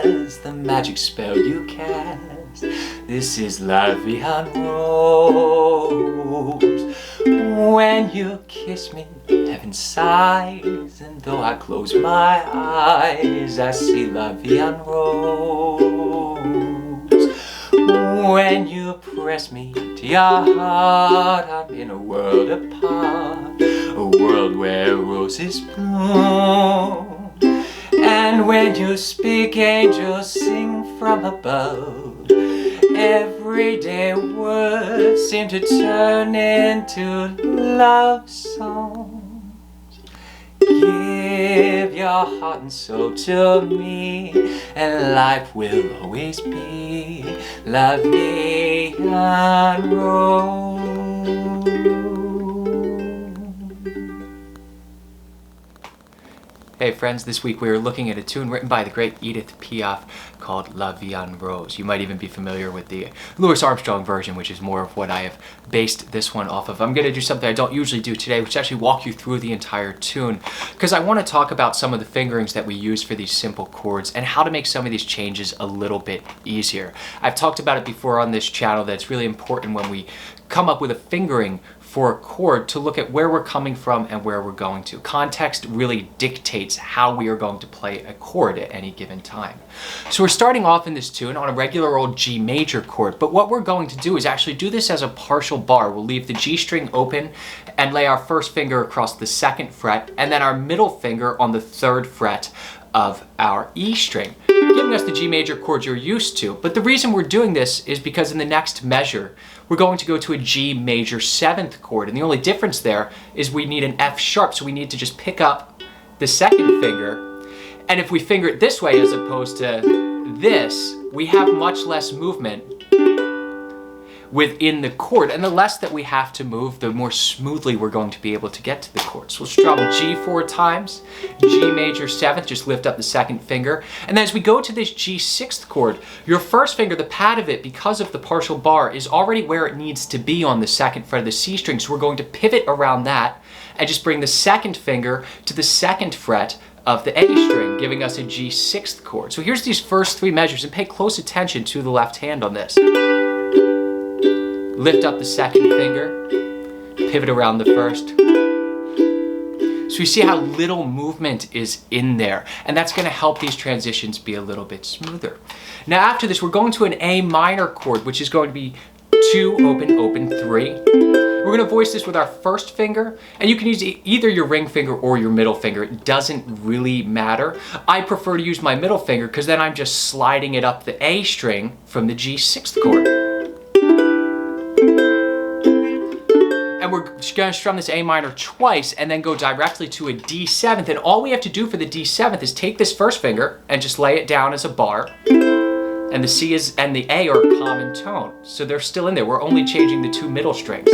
as the magic spell you cast. This is La Vie en Rose. When you kiss me, heaven sighs, and though I close my eyes, I see La Vie en Rose. When you press me to your heart, I'm in a world apart, a world where roses bloom. And when you speak, angels sing from above. Everyday words seem to turn into love songs. Give your heart and soul to me, and life will always be La Vie en Rose. Hey friends, this week we are looking at a tune written by the great Edith Piaf called La Vie en Rose. You might even be familiar with the Louis Armstrong version, which is more of what I have based this one off of. I'm going to do something I don't usually do today, which is actually walk you through the entire tune, because I want to talk about some of the fingerings that we use for these simple chords and how to make some of these changes a little bit easier. I've talked about it before on this channel that it's really important when we come up with a fingering for a chord to look at where we're coming from and where we're going to. Context really dictates how we are going to play a chord at any given time. So we're starting off in this tune on a regular old G major chord, but what we're going to do is actually do this as a partial bar. We'll leave the G string open and lay our first finger across the 2nd fret and then our middle finger on the 3rd fret of our E string, giving us the G major chord you're used to. But the reason we're doing this is because in the next measure, we're going to go to a G major 7th chord. And the only difference there is we need an F sharp. So we need to just pick up the 2nd finger. And if we finger it this way as opposed to this, we have much less movement within the chord, and the less that we have to move, the more smoothly we're going to be able to get to the chord. So we'll strum G 4 times, G major 7th, just lift up the 2nd finger, and then as we go to this G 6th chord, your first finger, the pad of it, because of the partial bar, is already where it needs to be on the 2nd fret of the C string, so we're going to pivot around that and just bring the 2nd finger to the 2nd fret of the A string, giving us a G 6th chord. So here's these first 3 measures, and pay close attention to the left hand on this. Lift up the 2nd finger, pivot around the 1st. So you see how little movement is in there, and that's going to help these transitions be a little bit smoother. Now after this, we're going to an A minor chord, which is going to be 2, open, open, 3. We're going to voice this with our 1st finger, and you can use either your ring finger or your middle finger. It doesn't really matter. I prefer to use my middle finger because then I'm just sliding it up the A string from the G 6th chord. And we're going to strum this A minor twice and then go directly to a D 7th. And all we have to do for the D 7th is take this 1st finger and just lay it down as a bar. And the C and the A are a common tone. So they're still in there. We're only changing the 2 middle strings.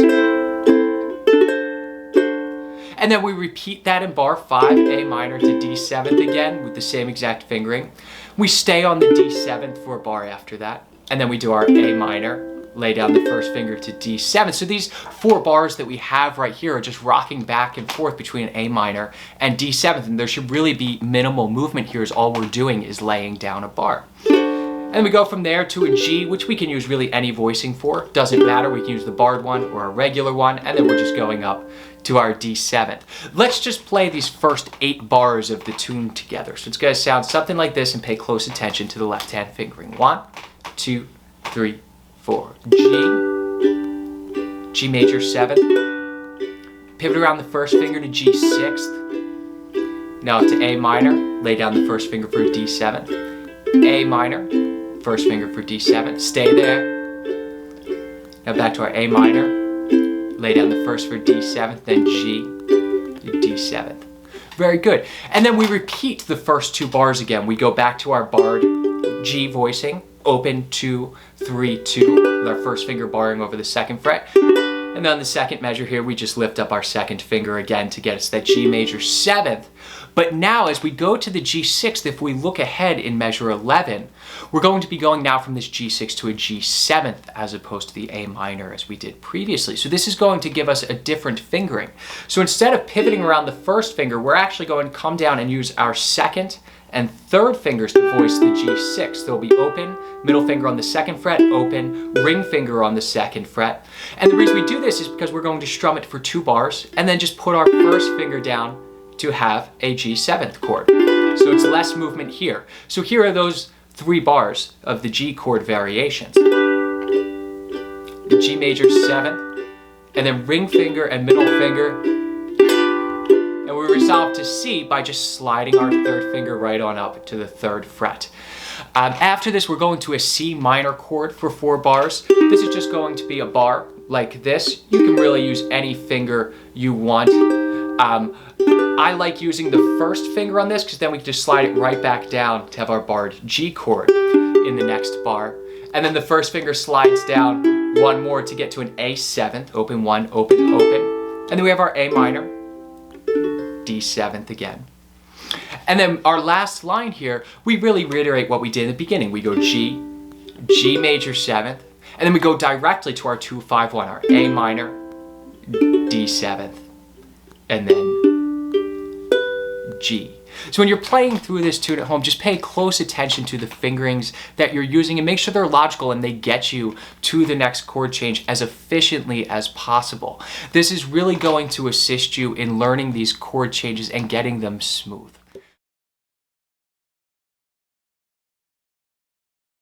And then we repeat that in bar 5, A minor to D 7th again with the same exact fingering. We stay on the D 7th for a bar after that. And then we do our A minor, lay down the 1st finger to D 7. So these 4 bars that we have right here are just rocking back and forth between A minor and D 7th, and there should really be minimal movement here as all we're doing is laying down a bar. And we go from there to a G, which we can use really any voicing for. Doesn't matter, we can use the barred one or a regular one, and then we're just going up to our D 7th. Let's just play these first 8 bars of the tune together. So it's going to sound something like this, and pay close attention to the left hand fingering. 1, 2, 3, 4. G, G major 7th, pivot around the 1st finger to G 6th, now to A minor, lay down the 1st finger for D 7th, A minor, 1st finger for D 7th, stay there, now back to our A minor, lay down the 1st for D 7th, then G, D 7th. Very good. And then we repeat the first 2 bars again. We go back to our barred G voicing, open 2, 3, 2, with our 1st finger barring over the 2nd fret. And then on the 2nd measure here, we just lift up our 2nd finger again to get us that G major 7th. But now as we go to the G 6th, if we look ahead in measure 11, we're going to be going now from this G 6 to a G 7th as opposed to the A minor as we did previously. So this is going to give us a different fingering. So instead of pivoting around the 1st finger, we're actually going to come down and use our 2nd and third fingers to voice the G6. There'll be open, middle finger on the 2nd fret, open, ring finger on the 2nd fret. And the reason we do this is because we're going to strum it for 2 bars and then just put our first finger down to have a G7th chord. So it's less movement here. So here are those 3 bars of the G chord variations. The G major 7th, and then ring finger and middle finger. And we resolve to C by just sliding our 3rd finger right on up to the 3rd fret. After this, we're going to a C minor chord for 4 bars. This is just going to be a bar like this. You can really use any finger you want. I like using the 1st finger on this because then we can just slide it right back down to have our barred G chord in the next bar. And then the 1st finger slides down 1 more to get to an A7th, open 1, open, open. And then we have our A minor, D7th again. And then our last line here, we really reiterate what we did in the beginning. We go G, G major 7th, and then we go directly to our 2-5-1, our A minor, D7th, and then G. So when you're playing through this tune at home, just pay close attention to the fingerings that you're using and make sure they're logical and they get you to the next chord change as efficiently as possible. This is really going to assist you in learning these chord changes and getting them smooth.